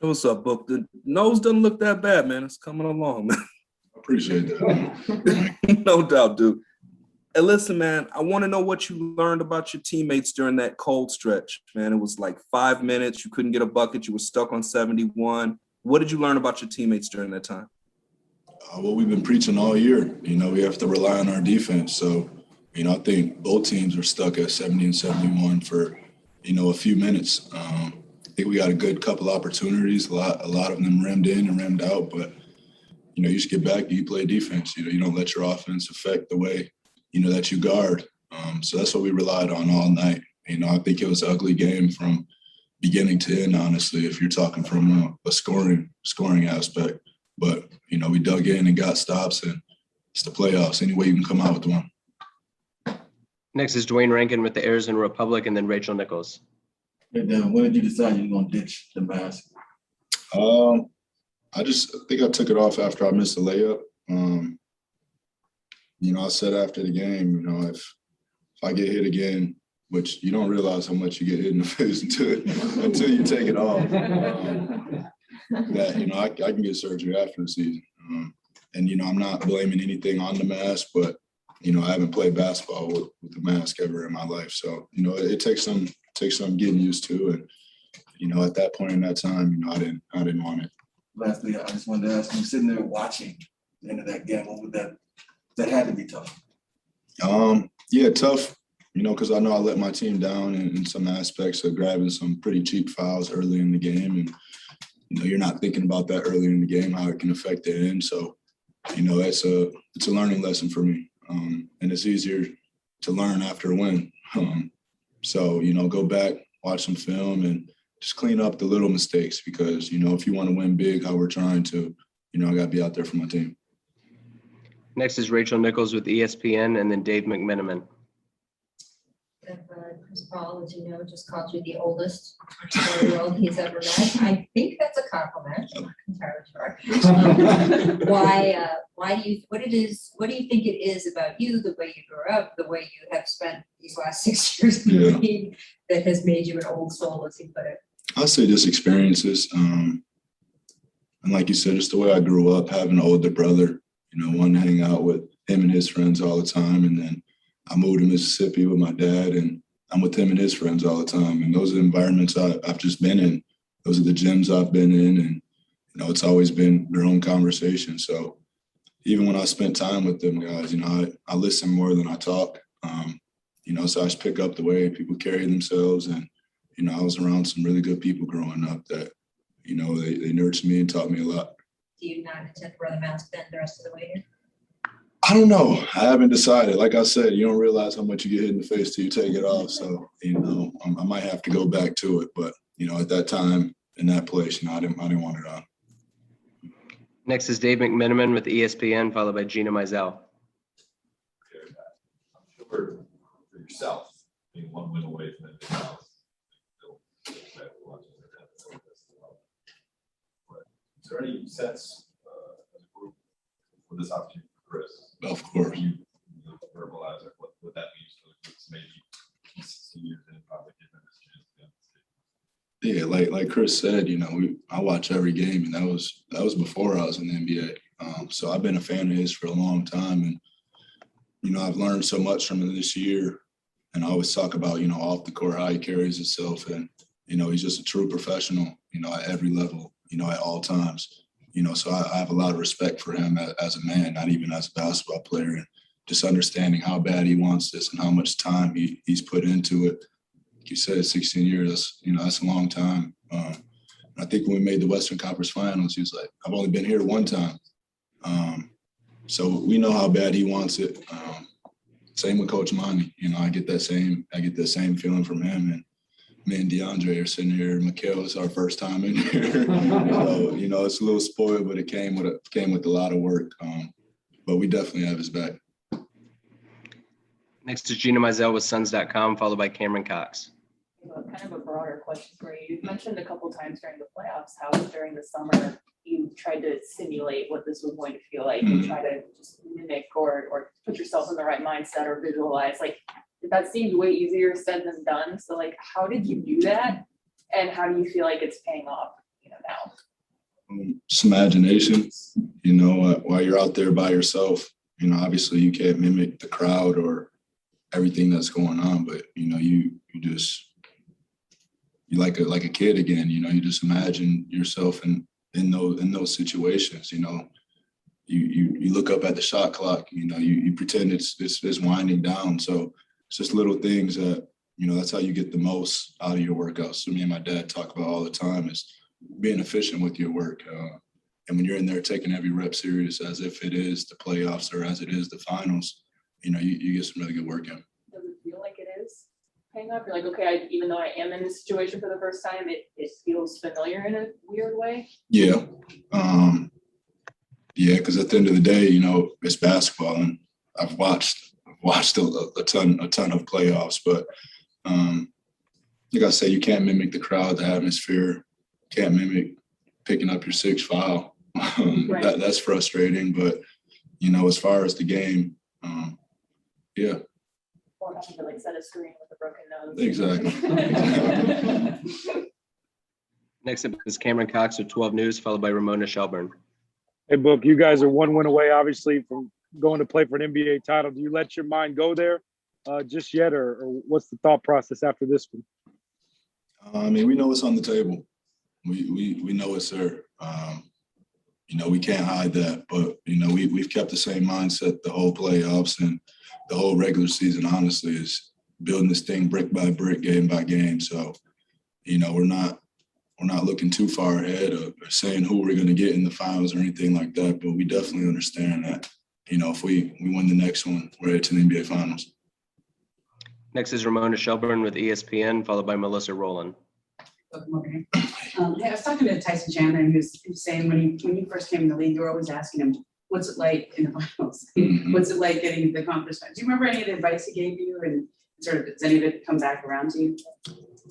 What's up, Book? The nose doesn't look that bad, man. It's coming along, man. Appreciate that. No doubt, dude. Hey, listen, man, I want to know what you learned about your teammates during that cold stretch, man. It was like 5 minutes. You couldn't get a bucket. You were stuck on 71. What did you learn about your teammates during that time? Well, we've been preaching all year. We have to rely on our defense. So, I think both teams are stuck at 70 and 71 for, a few minutes. I think we got a good couple opportunities. A lot of them rimmed in and rimmed out. But, you just get back and you play defense. You don't let your offense affect the way, that you guard. So that's what we relied on all night. I think it was an ugly game from beginning to end, honestly, if you're talking from a scoring aspect. But, we dug in and got stops, and it's the playoffs. Any way you can come out with one. Next is Dwayne Rankin with the Arizona Republic, and then Rachel Nichols. And then when did you decide you were going to ditch the mask? I think I took it off after I missed the layup. I said after the game, if I get hit again, which you don't realize how much you get hit in the face until you take it off, that, I can get surgery after the season. And I'm not blaming anything on the mask, but, I haven't played basketball with the mask ever in my life. So, it takes some getting used to. And, at that point in that time, I didn't want it. Lastly, I just wanted to ask you, sitting there watching the end of that game, what would that had to be tough? Yeah, tough, because I know I let my team down in some aspects of grabbing some pretty cheap fouls early in the game. And, you're not thinking about that early in the game, how it can affect the end. So, it's a learning lesson for me. And it's easier to learn after a win. So, go back, watch some film, and just clean up the little mistakes because, if you want to win big, how we're trying to, I got to be out there for my team. Next is Rachel Nichols with ESPN, and then Dave McMenamin. Chris Paul, as you know, just called you the oldest 24-year-old he's ever met. I think that's a compliment. I'm not entirely sure. What do you think it is about you, the way you grew up, the way you have spent these last 6 years in the league that has made you an old soul, as you put it? I'll say just experiences. And like you said, it's the way I grew up, having an older brother, wanting to hang out with him and his friends all the time. And then I moved to Mississippi with my dad, and I'm with him and his friends all the time. And those are the environments I've just been in. Those are the gyms I've been in. And, it's always been their own conversation. So even when I spent time with them guys, I listen more than I talk. So I just pick up the way people carry themselves. And, I was around some really good people growing up that, they nurtured me and taught me a lot. Do you not intend to wear the mask then the rest of the way here? I don't know. I haven't decided. Like I said, you don't realize how much you get hit in the face till you take it off. So, I might have to go back to it. But, at that time, in that place, I didn't want it on. Next is Dave McMenamin with ESPN, followed by Gina Mizell. I'm sure for yourself, being one win away from the house, is there any sense as a group for this opportunity for Chris? Of course. You verbalize what that means for the group, maybe 16 years in, probably give them this chance again. Yeah, like Chris said, I watch every game, and that was before I was in the NBA. So I've been a fan of his for a long time, and I've learned so much from him this year. And I always talk about off the court how he carries himself, and he's just a true professional, at every level, at all times. So I have a lot of respect for him as a man, not even as a basketball player, and just understanding how bad he wants this and how much time he's put into it. Like you said, 16 years, that's a long time. I think when we made the Western Conference Finals, he was like, I've only been here one time. So we know how bad he wants it. Same with Coach Monty. I get that same feeling from him. And me and DeAndre are sitting here. Mikhail, it's our first time in here. So, it's a little spoiled, but it came with a lot of work. But we definitely have his back. Next is Gina Mizell with Suns.com, followed by Cameron Cox. Kind of a broader question for you. You've mentioned a couple times during the playoffs how during the summer you tried to simulate what this was going to feel like and try to just mimic or put yourself in the right mindset or visualize. Like, that seems way easier said than done. So, how did you do that? And how do you feel like it's paying off, now? Just imagination, you know, while you're out there by yourself, you know, obviously you can't mimic the crowd or everything that's going on, but you know, you like a kid again, you know, you just imagine yourself in those situations, you know. You look up at the shot clock, you know, you pretend it's winding down. So it's just little things that, you know, that's how you get the most out of your workouts. So me and my dad talk about all the time is being efficient with your work. And when you're in there taking every rep serious as if it is the playoffs or as it is the finals, you know, you get some really good work in. Does it feel like it is paying off? You're like, okay, even though I am in this situation for the first time, it feels familiar in a weird way. Yeah. Yeah, because at the end of the day, you know, it's basketball, and I've watched a ton of playoffs, but like I say, you can't mimic the crowd, the atmosphere, can't mimic picking up your sixth foul. Right. That's frustrating, but you know, as far as the game, yeah. Or having to like set a screen with a broken nose. Exactly. Next up is Cameron Cox with 12 News, followed by Ramona Shelburne. Hey, Book, you guys are one win away, obviously, from going to play for an NBA title. Do you let your mind go there just yet, or what's the thought process after this one? I mean, we know it's on the table. We know it's there. You know, we can't hide that, but you know, we've kept the same mindset the whole playoffs and the whole regular season. Honestly, is building this thing brick by brick, game by game. So, you know, we're not looking too far ahead or saying who we're going to get in the finals or anything like that. But we definitely understand that, you know, if we win the next one, we're headed to the NBA Finals. Next is Ramona Shelburne with ESPN, followed by Melissa Rowland. Hey, I was talking to Tyson Chandler, and he was saying when you first came in the league, you were always asking him, what's it like in the finals? Mm-hmm. What's it like getting the conference finals? Do you remember any of the advice he gave you, and sort of does any of it come back around to you?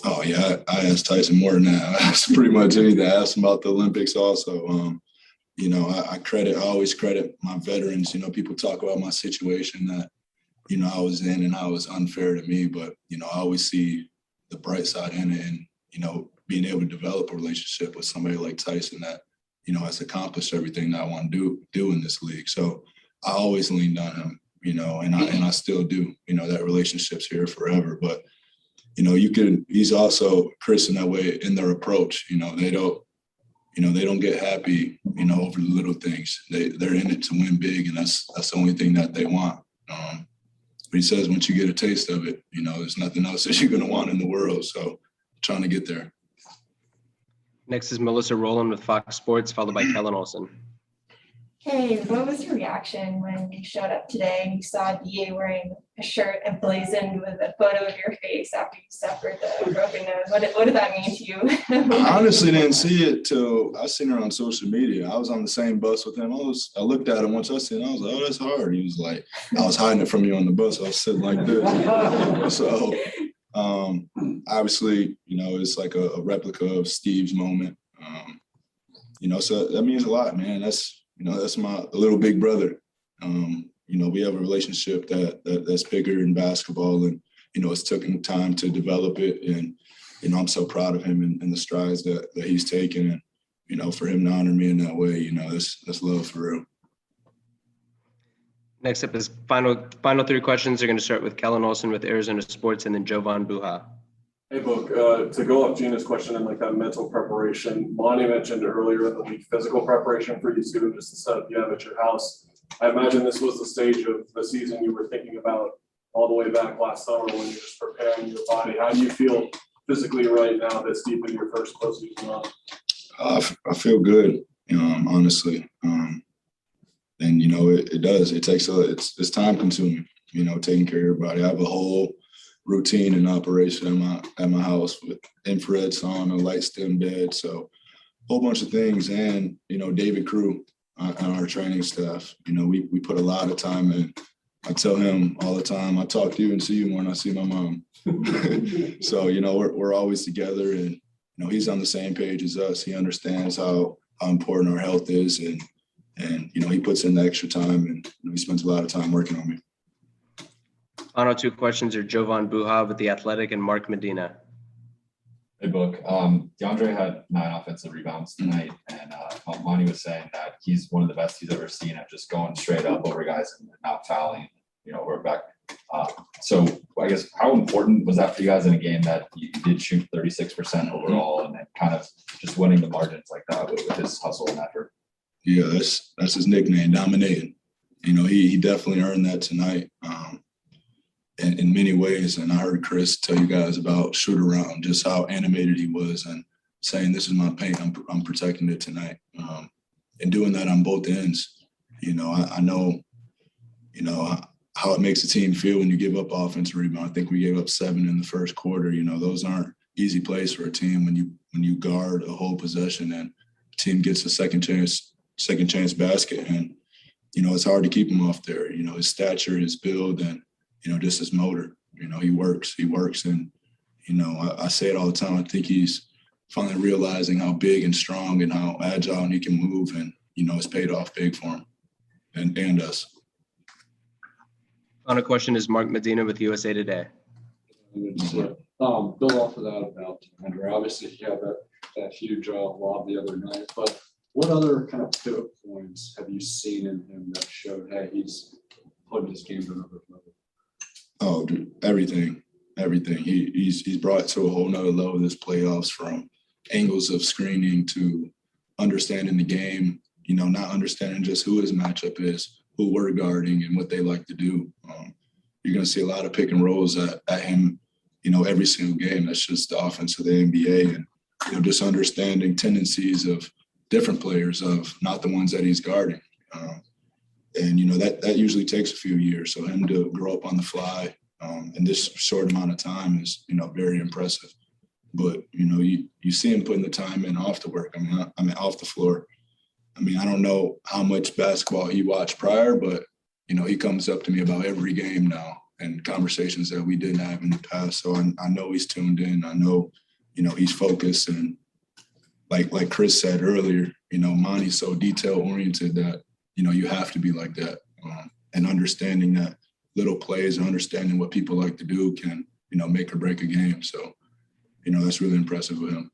Oh yeah, I asked Tyson more than that. I asked pretty much anything. I asked him about the Olympics also. You know, I always credit my veterans. You know, people talk about my situation that, you know, I was in and how it was unfair to me, but, you know, I always see the bright side in it, and, you know, being able to develop a relationship with somebody like Tyson that, you know, has accomplished everything that I want to do in this league. So I always leaned on him, you know, and I still do. You know, that relationship's here forever. But, you know, he's also Chris in that way in their approach. You know, they don't get happy, you know, over the little things. They're in it to win big, and that's the only thing that they want. But he says once you get a taste of it, you know, there's nothing else that you're going to want in the world. So trying to get there. Next is Melissa Rowland with Fox Sports, followed by Kellen Olson. Hey, what was your reaction when you showed up today and you saw DA wearing a shirt emblazoned with a photo of your face after you suffered the broken nose? What did that mean to you? I honestly didn't see it till I seen her on social media. I was on the same bus with him. I looked at him once I seen it. I was like, oh, that's hard. He was like, I was hiding it from you on the bus. I was sitting like this. So obviously, you know, it's like a replica of Steve's moment. You know, so that means a lot, man. That's my little big brother. You know, we have a relationship that's bigger in basketball, and, you know, it's taken time to develop it. And, you know, I'm so proud of him and the strides that he's taken. And, you know, for him to honor me in that way, you know, that's love for real. Next up is final three questions. Are going to start with Kellen Olson with Arizona Sports, and then Jovan Buha. Hey, Book, to go off Gina's question and like that mental preparation, Monty mentioned earlier in the week, physical preparation for you too, just the setup you have at your house. I imagine this was the stage of the season you were thinking about all the way back last summer when you're just preparing your body. How do you feel physically right now that's deep in your first postseason run? I feel good, honestly. And, you know, it does. It's time consuming, you know, taking care of your body. I have a whole routine and operation at my house with infrared sauna, light stem bed, so a whole bunch of things. And, you know, David Crew on our training staff, you know, we put a lot of time in. I tell him all the time, I talk to you and see you more than I see my mom. So, you know, we're always together, and, you know, he's on the same page as us. He understands how important our health is, and you know, he puts in the extra time, and, you know, he spends a lot of time working on me. Final two questions are Jovan Buha with The Athletic and Mark Medina. Hey, Book. DeAndre had 9 offensive rebounds tonight, and Monty was saying that he's one of the best he's ever seen at just going straight up over guys and not fouling. We're back. So I guess how important was that for you guys in a game that you did shoot 36% overall and then kind of just winning the margins like that with his hustle and effort? Yeah, that's his nickname, dominating. He definitely earned that tonight. In many ways, and I heard Chris tell you guys about shoot around, just how animated he was and saying, this is my paint, I'm protecting it tonight. And doing that on both ends. I know, how it makes a team feel when you give up offensive rebound. I think we gave up 7 in the first quarter. Those aren't easy plays for a team when you guard a whole possession and the team gets a second chance basket. And, it's hard to keep him off there. His stature, his build, and just his motor. He works. And, I say it all the time. I think he's finally realizing how big and strong and how agile and he can move. And, it's paid off big for him and us. Final question is Mark Medina with USA Today. Build off of that about Andrew. Obviously, he had that huge lob the other night, but what other kind of pivot points have you seen in him that showed, hey, he's putting his game to another level? Oh, dude, everything. He's brought it to a whole nother level this playoffs, from angles of screening to understanding the game, not understanding just who his matchup is, who we're guarding and what they like to do. You're going to see a lot of pick and rolls at him, every single game. That's just the offense of the NBA, and, just understanding tendencies of different players, of not the ones that he's guarding. And, that usually takes a few years. So him to grow up on the fly in this short amount of time is, very impressive. But, you see him putting the time in off the work. I mean, off the floor. I don't know how much basketball he watched prior, but, he comes up to me about every game now, and conversations that we didn't have in the past. So I know he's tuned in. I know, he's focused. And like Chris said earlier, Monty's so detail oriented that, you have to be like that. And understanding that little plays and understanding what people like to do can, make or break a game. So, that's really impressive with him.